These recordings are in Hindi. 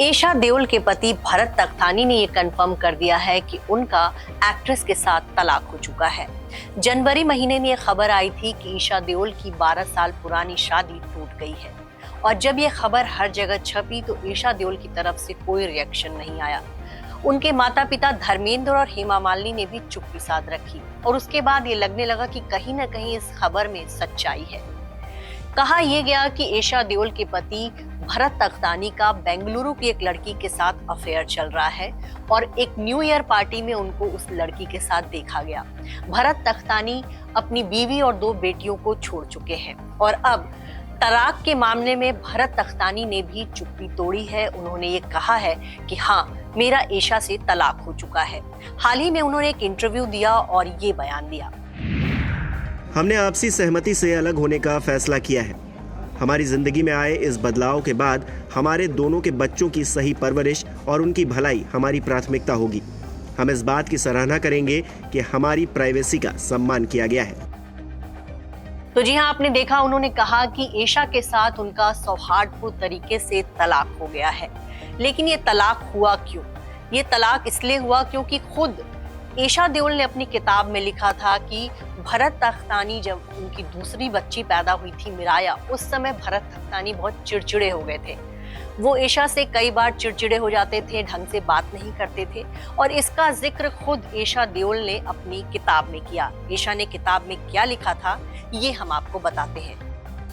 ईशा देओल के पति भरत तख्तानी ने ये कंफर्म कर दिया है कि उनका एक्ट्रेस के साथ तलाक हो चुका है। जनवरी महीने में ये खबर आई थी कि ईशा देओल की 12 साल पुरानी शादी टूट गई है और जब ये खबर हर जगह छपी तो ईशा देओल की तरफ से कोई रिएक्शन नहीं आया। उनके माता पिता धर्मेंद्र और हेमा मालिनी ने भी चुप्पी साध रखी और उसके बाद ये लगने लगा कि कहीं ना कहीं इस खबर में सच्चाई है। कहा यह गया कि ईशा देओल के पति भरत तख्तानी का बेंगलुरु की एक लड़की के साथ अफेयर चल रहा है और एक न्यू ईयर पार्टी में उनको उस लड़की के साथ देखा गया। भरत तख्तानी अपनी बीवी और 2 बेटियों को छोड़ चुके हैं और अब तलाक के मामले में भरत तख्तानी ने भी चुप्पी तोड़ी है। उन्होंने ये कहा है कि हाँ, मेरा ईशा से तलाक हो चुका है। हाल ही में उन्होंने एक इंटरव्यू दिया और ये बयान दिया। हमने आपसी सहमति से अलग होने का फैसला किया है। हमारी जिंदगी में आए इस बदलाव के बाद हमारे दोनों के बच्चों की सही परवरिश और उनकी भलाई हमारी प्राथमिकता होगी। हम इस बात की सराहना करेंगे कि हमारी प्राइवेसी का सम्मान किया गया है। तो जी हाँ, आपने देखा, उन्होंने कहा कि ईशा के साथ उनका सौहार्दपूर्ण तरीके से तलाक हो गया है। लेकिन ये तलाक हुआ क्यों? ये तलाक इसलिए हुआ क्योंकि खुद ईशा देओल ने अपनी किताब में लिखा था कि भरत तख्तानी, जब उनकी दूसरी बच्ची पैदा हुई थी मिराया, उस समय भरत तख्तानी बहुत चिड़चिड़े हो गए थे। वो ईशा से कई बार चिड़चिड़े हो जाते थे, ढंग से बात नहीं करते थे और इसका जिक्र खुद ईशा देओल ने अपनी किताब में किया। ईशा ने किताब में क्या लिखा था ये हम आपको बताते हैं।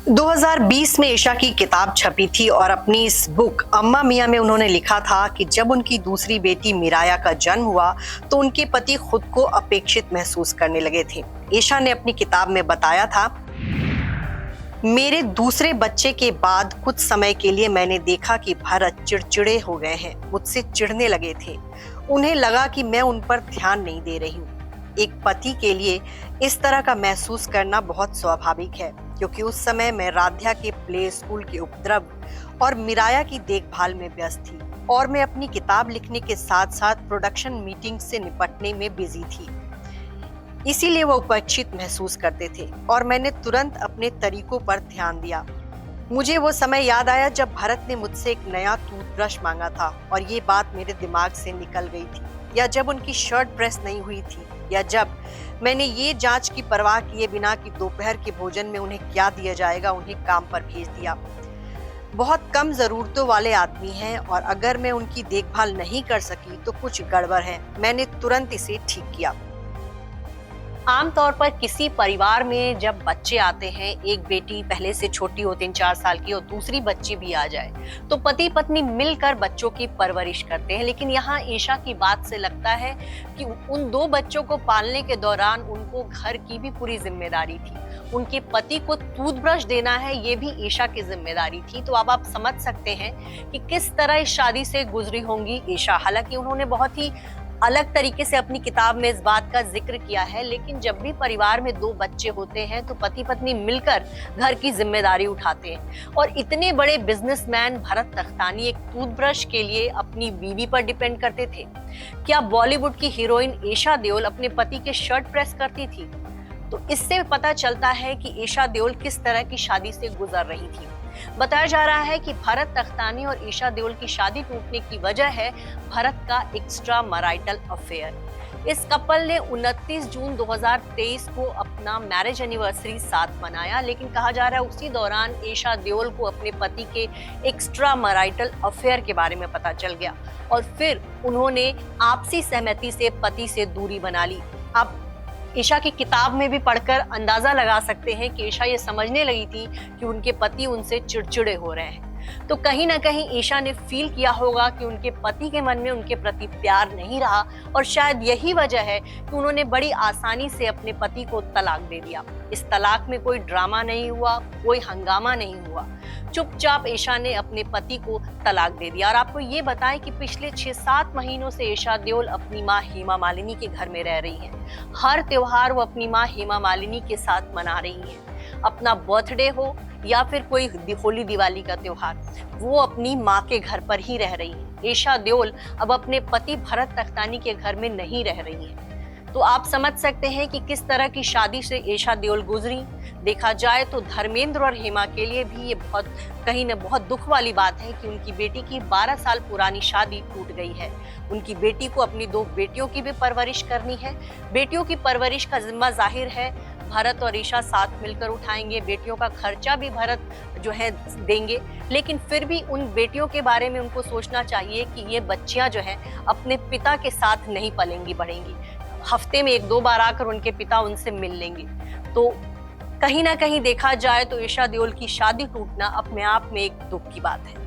2020 में ईशा की किताब छपी थी और अपनी इस बुक अम्मा मियां में उन्होंने लिखा था कि जब उनकी दूसरी बेटी मिराया का जन्म हुआ तो उनके पति खुद को अपेक्षित महसूस करने लगे थे। ईशा ने अपनी किताब में बताया था, मेरे दूसरे बच्चे के बाद कुछ समय के लिए मैंने देखा कि भरत चिड़चिड़े हो गए हैं, मुझसे चिढ़ने लगे थे। उन्हें लगा कि मैं उन पर ध्यान नहीं दे रही हूँ। एक पति के लिए इस तरह का महसूस करना बहुत स्वाभाविक है क्योंकि उस समय मैं राध्या के प्ले स्कूल के उपद्रव और मिराया की देखभाल में व्यस्त थी और मैं अपनी किताब लिखने के साथ साथ प्रोडक्शन मीटिंग से निपटने में बिजी थी। इसीलिए वो उपेक्षित महसूस करते थे और मैंने तुरंत अपने तरीकों पर ध्यान दिया। मुझे वो समय याद आया जब भरत ने मुझसे एक नया टूथब्रश मांगा था और ये बात मेरे दिमाग से निकल गई थी, या जब उनकी शर्ट प्रेस नहीं हुई थी, या जब मैंने ये जांच की परवाह किए बिना कि दोपहर के भोजन में उन्हें क्या दिया जाएगा उन्हें काम पर भेज दिया। बहुत कम जरूरतों वाले आदमी हैं और अगर मैं उनकी देखभाल नहीं कर सकी तो कुछ गड़बड़ है। मैंने तुरंत इसे ठीक किया। आमतौर पर किसी परिवार में जब बच्चे आते हैं, एक बेटी पहले से छोटी हो 3-4 साल की और दूसरी बच्ची भी आ जाए, तो पति पत्नी मिलकर बच्चों की परवरिश करते हैं। लेकिन यहाँ ईशा की बात से लगता है कि उन 2 बच्चों को पालने के दौरान उनको घर की भी पूरी जिम्मेदारी थी। उनके पति को टूथब्रश देना है, ये भी ईशा की जिम्मेदारी थी। तो अब आप समझ सकते हैं कि किस तरह इस शादी से गुजरी होंगी ईशा। हालांकि उन्होंने बहुत ही अलग तरीके से अपनी किताब में इस बात का जिक्र किया है, लेकिन जब भी परिवार में 2 बच्चे होते हैं तो पति पत्नी मिलकर घर की जिम्मेदारी उठाते हैं। और इतने बड़े बिजनेसमैन भरत तख्तानी एक टूथब्रश के लिए अपनी बीवी पर डिपेंड करते थे? क्या बॉलीवुड की हीरोइन ईशा देओल अपने पति के शर्ट प्रेस करती थी? तो इससे पता चलता है कि ईशा देओल किस तरह की शादी से गुजर रही थी। बताया जा रहा है कि भरत तख्तानी और ईशा देओल की शादी टूटने की वजह है भरत का एक्स्ट्रा मैरिटल अफेयर। इस कपल ने 29 जून 2023 को अपना मैरिज एनिवर्सरी साथ मनाया, लेकिन कहा जा रहा है उसी दौरान ईशा देओल को अपने पति के एक्स्ट्रा मैरिटल अफेयर के बारे में पता चल गया और फिर उन्होंने आपसी सहमति से पति से दूरी बना ली। अब ईशा की किताब में भी पढ़कर अंदाजा लगा सकते हैं कि ईशा ये समझने लगी थी कि उनके पति उनसे चिड़चिड़े हो रहे हैं। तो कहीं ना कहीं ईशा ने फील किया होगा कि उनके पति के मन में उनके प्रति प्यार नहीं रहा और शायद यही वजह है कि उन्होंने बड़ी आसानी से अपने पति को तलाक दे दिया। इस तलाक में कोई ड्रामा नहीं हुआ, कोई हंगामा नहीं हुआ। चुपचाप ईशा ने अपने पति को तलाक दे दिया। और आपको ये बताएं कि पिछले 6-7 महीनों से ईशा देओल अपनी माँ हेमा मालिनी के घर में रह रही हैं। हर त्योहार वो अपनी माँ हेमा मालिनी के साथ मना रही हैं। अपना बर्थडे हो या फिर कोई होली दिवाली का त्योहार, वो अपनी माँ के घर पर ही रह रही है। ईशा देओल अब अपने पति भरत तख्तानी के घर में नहीं रह रही है। तो आप समझ सकते हैं कि किस तरह की शादी से ईशा देओल गुजरी। देखा जाए तो धर्मेंद्र और हेमा के लिए भी ये बहुत दुख वाली बात है कि उनकी बेटी की 12 साल पुरानी शादी टूट गई है। उनकी बेटी को अपनी 2 बेटियों की भी परवरिश करनी है। बेटियों की परवरिश का जिम्मा जाहिर है भरत और ईशा साथ मिलकर उठाएंगे। बेटियों का खर्चा भी भरत जो है देंगे, लेकिन फिर भी उन बेटियों के बारे में उनको सोचना चाहिए कि ये बच्चियां जो है अपने पिता के साथ नहीं पलेंगी बढ़ेंगी। हफ्ते में 1-2 बार आकर उनके पिता उनसे मिल लेंगे। तो कहीं ना कहीं देखा जाए तो ईशा देओल की शादी टूटना अपने आप में एक दुख की बात है।